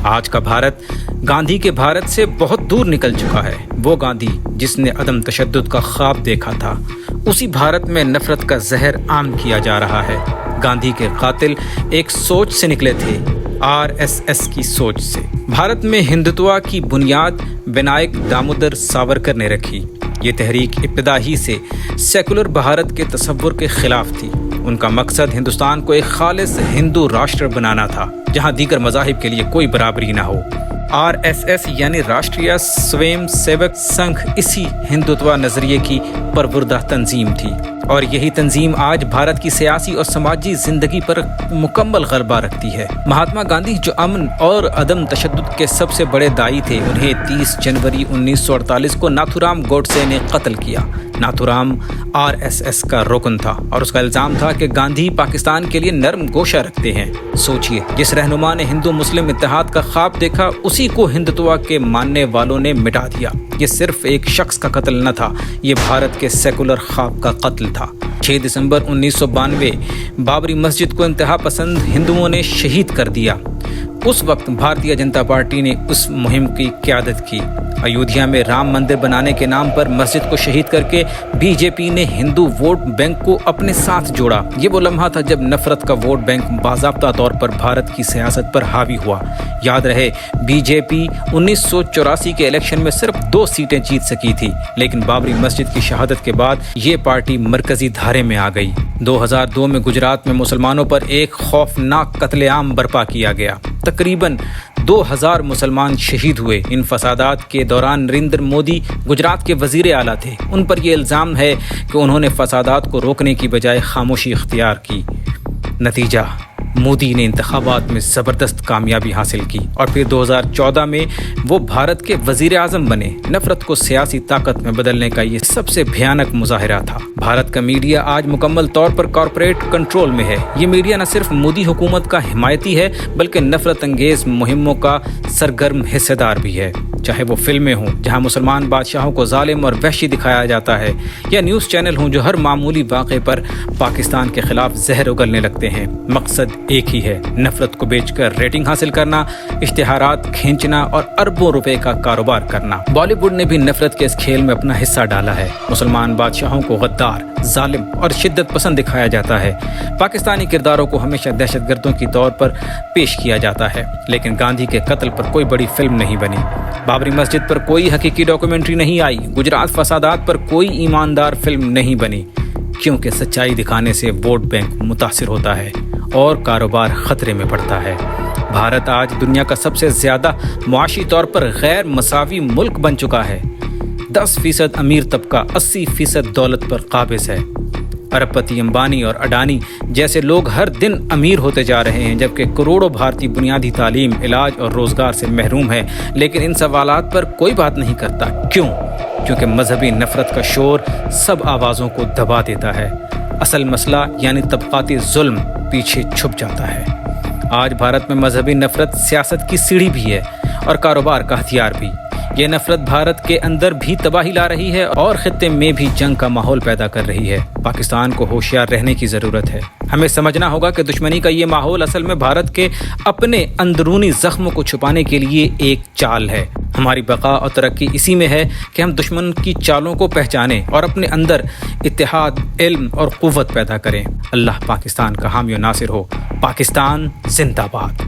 آج کا بھارت گاندھی کے بھارت سے بہت دور نکل چکا ہے۔ وہ گاندھی جس نے عدم تشدد کا خواب دیکھا تھا، اسی بھارت میں نفرت کا زہر عام کیا جا رہا ہے۔ گاندھی کے قاتل ایک سوچ سے نکلے تھے، RSS کی سوچ سے۔ بھارت میں ہندوتوا کی بنیاد ونائک دامودر ساورکر نے رکھی۔ یہ تحریک ابتدا ہی سے سیکولر بھارت کے تصور کے خلاف تھی۔ ان کا مقصد ہندوستان کو ایک خالص ہندو راشٹر بنانا تھا، جہاں دیگر مذاہب کے لیے کوئی برابری نہ ہو۔ RSS یعنی راشٹریہ سویم سیوک سنگھ اسی ہندوتوا نظریے کی پروردہ تنظیم تھی، اور یہی تنظیم آج بھارت کی سیاسی اور سماجی زندگی پر مکمل غلبہ رکھتی ہے۔ مہاتما گاندھی جو امن اور عدم تشدد کے سب سے بڑے داعی تھے، انہیں 30 جنوری 1948 کو ناتھورام گوڈسے نے قتل کیا۔ ناتھورام RSS کا رکن تھا، اور اس کا الزام تھا کہ گاندھی پاکستان کے لیے نرم گوشہ رکھتے ہیں۔ سوچئے، جس رہنما نے ہندو مسلم اتحاد کا خواب دیکھا، اسی کو ہندوتوا کے ماننے والوں نے مٹا دیا۔ یہ صرف ایک شخص کا قتل نہ تھا، یہ بھارت کے سیکولر خواب کا قتل تھا۔ 6 دسمبر 1992 بابری مسجد کو انتہا پسند ہندوؤں نے شہید کر دیا۔ اس وقت بھارتیہ جنتا پارٹی نے اس مہم کی قیادت کی۔ ایودھیا میں رام مندر بنانے کے نام پر مسجد کو شہید کر کے BJP نے ہندو ووٹ بینک کو اپنے ساتھ جوڑا۔ یہ وہ لمحہ تھا جب نفرت کا ووٹ بینک باضابطہ طور پر بھارت کی سیاست پر حاوی ہوا۔ یاد رہے، BJP 1984 کے الیکشن میں صرف 2 سیٹیں جیت سکی تھی، لیکن بابری مسجد کی شہادت کے بعد یہ پارٹی مرکزی دھارے میں آ گئی۔ 2002 میں گجرات میں مسلمانوں پر ایک خوفناک قتل عام برپا کیا گیا۔ تقریباً 2000 مسلمان شہید ہوئے۔ ان فسادات کے دوران نریندر مودی گجرات کے وزیر اعلیٰ تھے۔ ان پر یہ الزام ہے کہ انہوں نے فسادات کو روکنے کی بجائے خاموشی اختیار کی۔ نتیجہ، مودی نے انتخابات میں زبردست کامیابی حاصل کی، اور پھر 2014 میں وہ بھارت کے وزیر اعظم بنے۔ نفرت کو سیاسی طاقت میں بدلنے کا یہ سب سے بھیانک مظاہرہ تھا۔ بھارت کا میڈیا آج مکمل طور پر کارپوریٹ کنٹرول میں ہے۔ یہ میڈیا نہ صرف مودی حکومت کا حمایتی ہے، بلکہ نفرت انگیز مہموں کا سرگرم حصہ دار بھی ہے۔ چاہے وہ فلمیں ہوں جہاں مسلمان بادشاہوں کو ظالم اور وحشی دکھایا جاتا ہے، یا نیوز چینل ہوں جو ہر معمولی واقعے پر پاکستان کے خلاف زہر اگلنے لگتے ہیں، مقصد ایک ہی ہے: نفرت کو بیچ کر ریٹنگ حاصل کرنا، اشتہارات کھینچنا اور اربوں روپے کا کاروبار کرنا۔ بالی ووڈ نے بھی نفرت کے اس کھیل میں اپنا حصہ ڈالا ہے۔ مسلمان بادشاہوں کو غدار، ظالم اور شدت پسند دکھایا جاتا ہے۔ پاکستانی کرداروں کو ہمیشہ دہشت گردوں کی طور پر پیش کیا جاتا ہے، لیکن گاندھی کے قتل پر کوئی بڑی فلم نہیں بنی، بابری مسجد پر کوئی حقیقی ڈاکومنٹری نہیں آئی، گجرات فسادات پر کوئی ایماندار فلم نہیں بنی، کیونکہ سچائی دکھانے سے ووٹ بینک متاثر ہوتا ہے اور کاروبار خطرے میں پڑتا ہے۔ بھارت آج دنیا کا سب سے زیادہ معاشی طور پر غیر مساوی ملک بن چکا ہے۔ 10% امیر طبقہ 80% دولت پر قابض ہے۔ ارب پتی امبانی اور اڈانی جیسے لوگ ہر دن امیر ہوتے جا رہے ہیں، جبکہ کروڑوں بھارتی بنیادی تعلیم، علاج اور روزگار سے محروم ہیں۔ لیکن ان سوالات پر کوئی بات نہیں کرتا۔ کیوں؟ کیونکہ مذہبی نفرت کا شور سب آوازوں کو دبا دیتا ہے۔ اصل مسئلہ یعنی طبقاتی ظلم پیچھے چھپ جاتا ہے۔ آج بھارت میں مذہبی نفرت سیاست کی سیڑھی بھی ہے اور کاروبار کا ہتھیار بھی۔ یہ نفرت بھارت کے اندر بھی تباہی لا رہی ہے اور خطے میں بھی جنگ کا ماحول پیدا کر رہی ہے۔ پاکستان کو ہوشیار رہنے کی ضرورت ہے۔ ہمیں سمجھنا ہوگا کہ دشمنی کا یہ ماحول اصل میں بھارت کے اپنے اندرونی زخموں کو چھپانے کے لیے ایک چال ہے۔ ہماری بقا اور ترقی اسی میں ہے کہ ہم دشمن کی چالوں کو پہچانیں اور اپنے اندر اتحاد، علم اور قوت پیدا کریں۔ اللہ پاکستان کا حامی و ناصر ہو۔ پاکستان زندہ باد۔